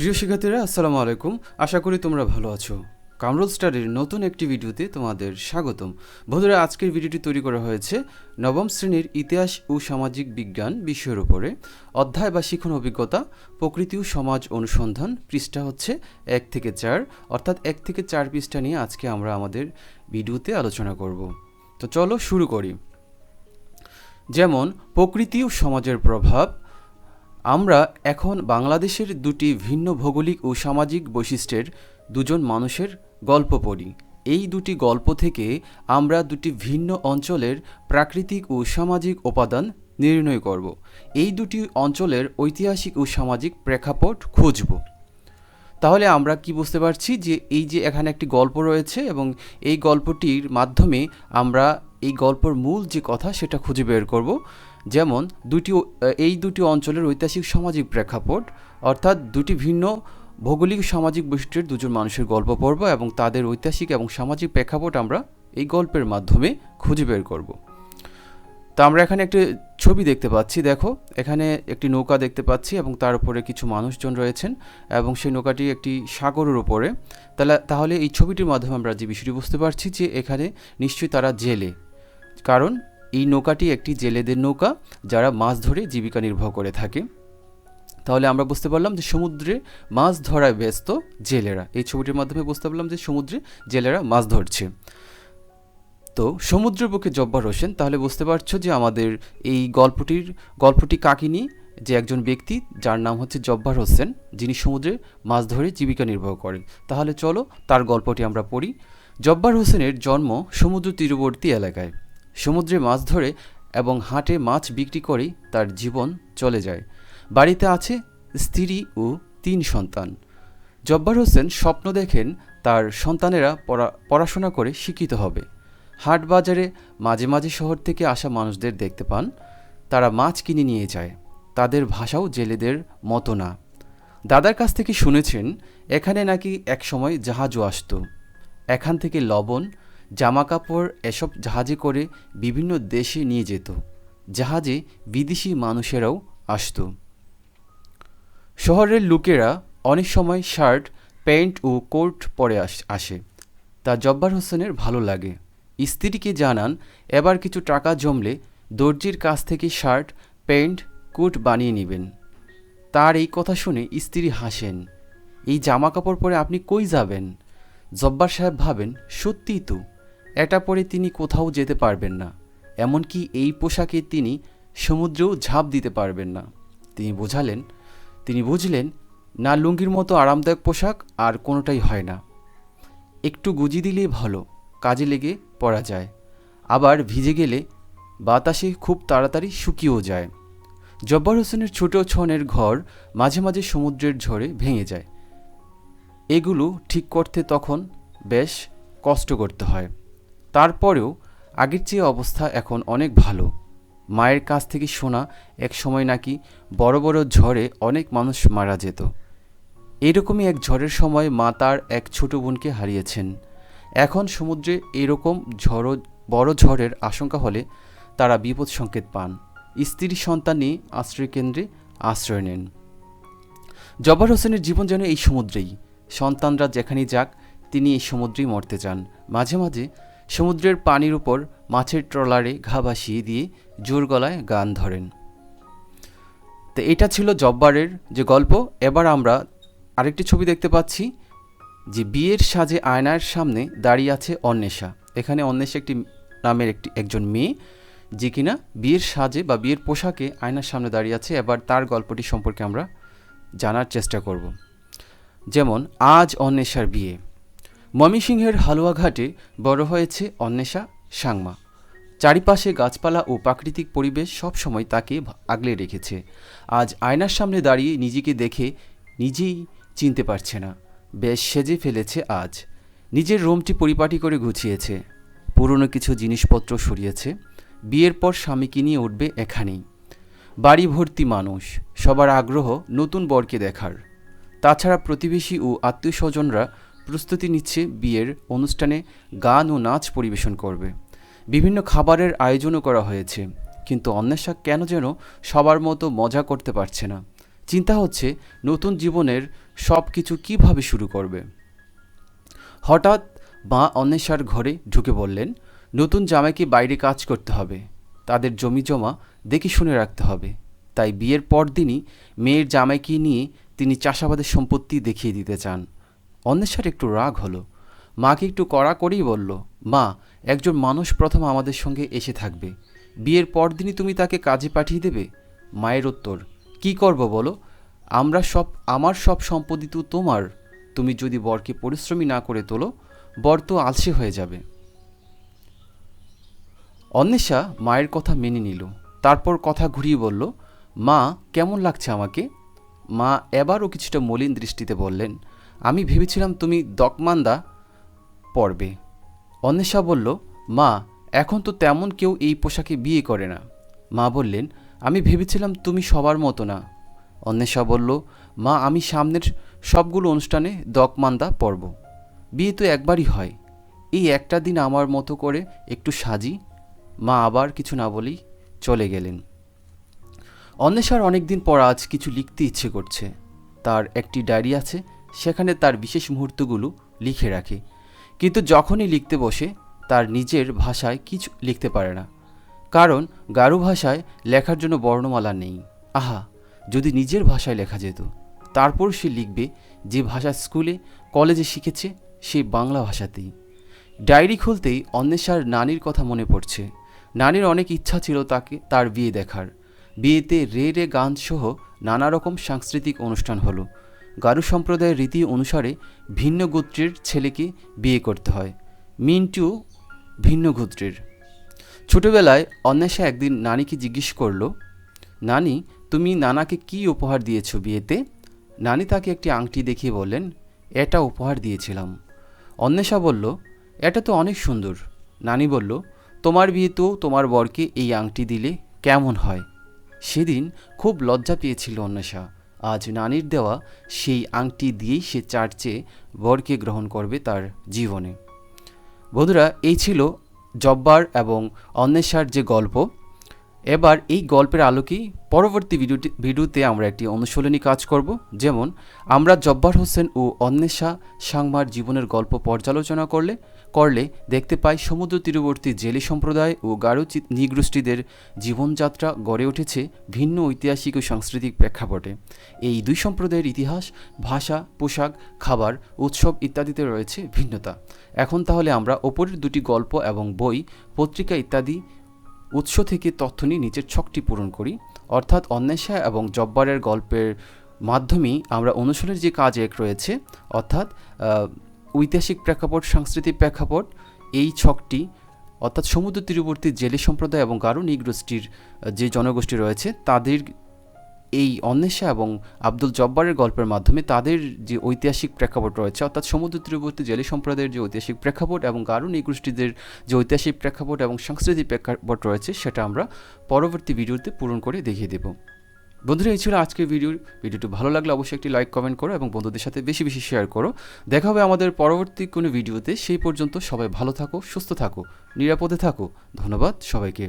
প্রিয় শিক্ষার্থীরা, আসসালামু আলাইকুম। আশা করি তোমরা ভালো আছো। কামরুল স্টাডির নতুন একটি ভিডিওতে তোমাদের স্বাগতম। বন্ধুরা, আজকের ভিডিওটি তৈরি করা হয়েছে নবম শ্রেণীর ইতিহাস ও সামাজিক বিজ্ঞান বিষয়ের উপরে। অধ্যায় বা শিখন অভিজ্ঞতা প্রকৃতি ও সমাজ অনুসন্ধান, পৃষ্ঠা হচ্ছে 1 থেকে 4, অর্থাৎ 1 থেকে 4 পৃষ্ঠা নিয়ে আজকে আমরা আমাদের ভিডিওতে আলোচনা করব। তো চলো শুরু করি। যেমন প্রকৃতি ও সমাজের প্রভাব। আমরা এখন বাংলাদেশের দুটি ভিন্ন ভৌগোলিক ও সামাজিক বৈশিষ্ট্যের দুজন মানুষের গল্প পড়ি। এই দুটি গল্প থেকে আমরা দুটি ভিন্ন অঞ্চলের প্রাকৃতিক ও সামাজিক উপাদান নির্ণয় করব। এই দুটি অঞ্চলের ঐতিহাসিক ও সামাজিক প্রেক্ষাপট খুঁজব। তাহলে আমরা কি বুঝতে পারছি যে এই যে এখানে একটি গল্প রয়েছে এবং এই গল্পটির মাধ্যমে আমরা এই গল্পের মূল যে কথা সেটা খুঁজে বের করব। যেমন এই দুটি অঞ্চলের ঐতিহাসিক সামাজিক প্রেক্ষাপট, অর্থাৎ দুটি ভিন্ন ভৌগোলিক সামাজিক বৈশিষ্ট্যের দুজন মানুষের গল্প পড়ব এবং তাদের ঐতিহাসিক এবং সামাজিক প্রেক্ষাপট আমরা এই গল্পের মাধ্যমে খুঁজে বের করব। তো আমরা এখানে একটি ছবি দেখতে পাচ্ছি। দেখো, এখানে একটি নৌকা দেখতে পাচ্ছি এবং তার উপরে কিছু মানুষজন রয়েছেন এবং সেই নৌকাটি একটি সাগরের উপরে। তাহলে এই ছবিটির মাধ্যমে আমরা যে বিষয়টি বুঝতে পারছি যে এখানে নিশ্চয়ই তারা জেলে, কারণ এই নৌকাটি একটি জেলেদের নৌকা যারা মাছ ধরে জীবিকা নির্বাহ করে থাকে। তাহলে আমরা বুঝতে পারলাম যে সমুদ্রে মাছ ধরায় ব্যস্ত জেলেরা। এই ছবিটির মাধ্যমে বুঝতে পারলাম যে সমুদ্রে জেলেরা মাছ ধরছে। তো সমুদ্রের বুকে জব্বার হোসেন, তাহলে বুঝতে পারছো যে আমাদের এই গল্পটি কাহিনী যে একজন ব্যক্তি যার নাম হচ্ছে জব্বার হোসেন, যিনি সমুদ্রে মাছ ধরে জীবিকা নির্বাহ করেন। তাহলে চলো তার গল্পটি আমরা পড়ি। জব্বার হোসেনের জন্ম সমুদ্র তীরবর্তী এলাকায়। সমুদ্রে মাছ ধরে এবং হাটে মাছ বিক্রি করেই তার জীবন চলে যায়। বাড়িতে আছে স্ত্রী ও 3 সন্তান। জব্বার হোসেন স্বপ্ন দেখেন তার সন্তানেরা পড়াশোনা করে শিক্ষিত হবে। হাট বাজারে মাঝে মাঝে শহর থেকে আসা মানুষদের দেখতে পান, তারা মাছ কিনে নিয়ে যায়। তাদের ভাষাও জেলেদের মতো না। দাদার কাছ থেকে শুনেছেন এখানে নাকি একসময় জাহাজও আসতো। এখান থেকে লবণ, জামাকাপড় এসব জাহাজে করে বিভিন্ন দেশে নিয়ে যেত। জাহাজে বিদেশি মানুষেরাও আসতো। শহরের লোকেরা অনেক সময় শার্ট, প্যান্ট ও কোট পরে আসে। তা জব্বার হোসেনের ভালো লাগে। স্ত্রীকে জানান এবার কিছু টাকা জমলে দর্জির কাছ থেকে শার্ট, প্যান্ট, কোট বানিয়ে নেবেন। তার এই কথা শুনে স্ত্রী হাসেন। এই জামা কাপড় পরে আপনি কই যাবেন? জব্বার সাহেব ভাবেন, সত্যিই তো, এটা পরে তিনি কোথাও যেতে পারবেন না। এমনকি এই পোশাকে তিনি সমুদ্রেও ঝাঁপ দিতে পারবেন না। তিনি বুঝলেন না, লুঙ্গির মতো আরামদায়ক পোশাক আর কোনোটাই হয় না। একটু গুজি দিলেই ভালো, কাজে লেগে পড়া যায়। আবার ভিজে গেলে বাতাসে খুব তাড়াতাড়ি শুকিয়েও যায়। জব্বার হোসেনের ছোট ছনের ঘর মাঝে মাঝে সমুদ্রের ঝড়ে ভেঙে যায়। এগুলো ঠিক করতে তখন বেশ কষ্ট করতে হয়। তারপরেও আগের চেয়ে অবস্থা এখন অনেক ভালো। মায়ের কাছ থেকে শোনা এক সময় নাকি বড় বড় ঝড়ে অনেক মানুষ মারা যেত। এরকমই এক ঝড়ের সময় মা তার এক ছোট বোনকে হারিয়েছেন। এখন সমুদ্রে এরকম বড় ঝড়ের আশঙ্কা হলে তারা বিপদ সংকেত পান। স্ত্রী সন্তান নিয়ে আশ্রয়কেন্দ্রে আশ্রয় নেন। জব্বার হোসেনের জীবন যেন এই সমুদ্রেই। সন্তানরা যেখানেই যাক তিনি এই সমুদ্রেই মরতে চান। মাঝে মাঝে সমুদ্রের পানির উপর মাছের ট্রলারে ঘা ভাসিয়ে দিয়ে জোর গলায় গান ধরেন। তো এটা ছিল জব্বারের যে গল্প। এবার আমরা আরেকটি ছবি দেখতে পাচ্ছি যে বিয়ের সাজে আয়নার সামনে দাঁড়িয়ে আছে অন্বেষা। এখানে অন্বেষা নামের একজন মেয়ে, যে কিনা বিয়ের সাজে বা বিয়ের পোশাকে আয়নার সামনে দাঁড়িয়ে আছে। এবার তার গল্পটি সম্পর্কে আমরা জানার চেষ্টা করব। যেমন, আজ অন্বেষার বিয়ে। ময়মনসিংহের হালুয়াঘাটে বড় হয়েছে অন্বেষা সাংমা। চারিপাশে গাছপালা ও প্রাকৃতিক পরিবেশ সবসময় তাকে আগলে রেখেছে। আজ আয়নার সামনে দাঁড়িয়ে নিজেকে দেখে নিজেই চিনতে পারছে না। বেশ সেজে ফেলেছে আজ। নিজের রুমটি পরিপাটি করে গুছিয়েছে, পুরনো কিছু জিনিসপত্র সরিয়েছে। বিয়ের পর স্বামীকে নিয়ে উঠবে এখানেই। বাড়ি ভর্তি মানুষ, সবার আগ্রহ নতুন বরকে দেখার। তাছাড়া প্রতিবেশী ও আত্মীয় স্বজনরা প্রস্তুতি নিচ্ছে বিয়ের অনুষ্ঠানে গান ও নাচ পরিবেশন করবে। বিভিন্ন খাবারের আয়োজনও করা হয়েছে। কিন্তু অন্বেষা কেন যেন সবার মতো মজা করতে পারছে না। চিন্তা হচ্ছে নতুন জীবনের সব কিছু কীভাবে শুরু করবে। হঠাৎ মা অন্বেষার ঘরে ঢুকে বললেন, নতুন জামাইকে বাইরে কাজ করতে হবে, তাদের জমি জমা দেখে শুনে রাখতে হবে। তাই বিয়ের পরদিনই মেয়ের জামাইকে নিয়ে তিনি চাষাবাদের সম্পত্তি দেখিয়ে দিতে চান। অন্বেষার একটু রাগ হলো। মাকে একটু কড়া করেই বলল, মা, একজন মানুষ প্রথম আমাদের সঙ্গে এসে থাকবে, বিয়ের পরদিনই তুমি তাকে কাজে পাঠিয়ে দেবে? মায়ের উত্তর, কি করব বলো, আমার সব সম্পত্তি তো তোমার। তুমি যদি বরকে পরিশ্রমী না করে তোলো, বর তো আলসে হয়ে যাবে। অন্বেষা মায়ের কথা মেনে নিল। তারপর কথা ঘুরিয়ে বলল, মা, কেমন লাগছে আমাকে? মা এবারও কিছুটা মলিন দৃষ্টিতে বললেন, আমি ভেবেছিলাম তুমি দকমান্দা পরবে। অন্বেষা বলল, মা, এখন তো তেমন কেউ এই পোশাকে বিয়ে করে না। মা বললেন, আমি ভেবেছিলাম তুমি সবার মতো না। অন্বেষা বলল, মা, আমি সামনের সবগুলো অনুষ্ঠানে দকমান্দা পরব। বিয়ে তো একবারই হয়, এই একটা দিন আমার মতো করে একটু সাজি। মা আবার কিছু না বলেই চলে গেলেন। অন্বেষার অনেকদিন পর আজ কিছু লিখতে ইচ্ছে করছে। তার একটি ডায়েরি আছে, সেখানে তার বিশেষ মুহূর্তগুলো লিখে রাখে। কিন্তু যখনই লিখতে বসে তার নিজের ভাষায় কিছু লিখতে পারে না, কারণ গারো ভাষায় লেখার জন্য বর্ণমালা নেই। আহা, যদি নিজের ভাষায় লেখা যেত! তারপর সে লিখবে যে ভাষা স্কুলে কলেজে শিখেছে, সেই বাংলা ভাষাতেই। ডায়েরি খুলতেই অন্বেষার নানির কথা মনে পড়ছে। নানির অনেক ইচ্ছা ছিল তার বিয়ে দেখার। বিয়েতে রে রে গান সহ নানা রকম সাংস্কৃতিক অনুষ্ঠান হলো। গারো সম্প্রদায়ের রীতি অনুসারে ভিন্ন গোত্রের ছেলেকে বিয়ে করতে হয়। মিন্টু ভিন্ন গোত্রের। ছোটবেলায় অন্বেষা একদিন নানিকে জিজ্ঞেস করল, নানি, তুমি নানাকে কি উপহার দিয়েছ বিয়েতে? নানি তাকে একটি আংটি দেখিয়ে বললেন, এটা উপহার দিয়েছিলাম। অন্বেষা বলল, এটা তো অনেক সুন্দর। নানি বলল, তোমার বিয়েতেও তোমার বরকে এই আংটি দিলে কেমন হয়? সেদিন খুব লজ্জা পেয়েছিল অন্বেষা। আজ নানির দেওয়া সেই আংটি দিয়েই সে চার্চে বরকে গ্রহণ করবে তার জীবনে। বন্ধুরা, এই ছিল জব্বার এবং অন্বেষার যে গল্প। এবার এই গল্পের আলোকেই পরবর্তী ভিডিওতে আমরা একটি অনুশীলনী কাজ করব। যেমন আমরা জব্বার হোসেন ও অন্বেষা সাংমার জীবনের গল্প পর্যালোচনা করলে দেখতে পাই সমুদ্র তীরবর্তী জেলে সম্প্রদায় ও গারো নৃগোষ্ঠীদের জীবনযাত্রা গড়ে উঠেছে ভিন্ন ঐতিহাসিক ও সাংস্কৃতিক প্রেক্ষাপটে। এই দুই সম্প্রদায়ের ইতিহাস, ভাষা, পোশাক, খাবার, উৎসব ইত্যাদিতে রয়েছে ভিন্নতা। এখন তাহলে আমরা ওপরের দুটি গল্প এবং বই, পত্রিকা ইত্যাদি উৎস থেকে তথ্য নিয়ে নিচের ছকটি পূরণ করি। অর্থাৎ অন্বেষা এবং জব্বারের গল্পের মাধ্যমেই আমরা অনুশীলনের যে কাজ এক রয়েছে, অর্থাৎ ঐতিহাসিক প্রেক্ষাপট, সাংস্কৃতিক প্রেক্ষাপট, এই ছকটি অর্থাৎ সমুদ্র তীরবর্তী জেলে সম্প্রদায় এবং গারো নৃগোষ্ঠীর যে জনগোষ্ঠী রয়েছে তাদের এই অন্বেষা এবং আব্দুল জব্বারের গল্পের মাধ্যমে তাদের যে ঐতিহাসিক প্রেক্ষাপট রয়েছে, অর্থাৎ সমুদ্র তীরবর্তী জেলে সম্প্রদায়ের যে ঐতিহাসিক প্রেক্ষাপট এবং গারো নৃগোষ্ঠীদের যে ঐতিহাসিক প্রেক্ষাপট এবং সাংস্কৃতিক প্রেক্ষাপট রয়েছে, সেটা আমরা পরবর্তী ভিডিওতে পূরণ করে দেখিয়ে দেব। বন্ধুরা, এই ছিল আজকের ভিডিওটি ভালো লাগলে অবশ্যই একটি লাইক, কমেন্ট করো এবং বন্ধুদের সাথে বেশি বেশি শেয়ার করো। দেখা হবে আমাদের পরবর্তী কোনো ভিডিওতে। সেই পর্যন্ত সবাই ভালো থাকো, সুস্থ থাকো, নিরাপদে থাকো। ধন্যবাদ সবাইকে।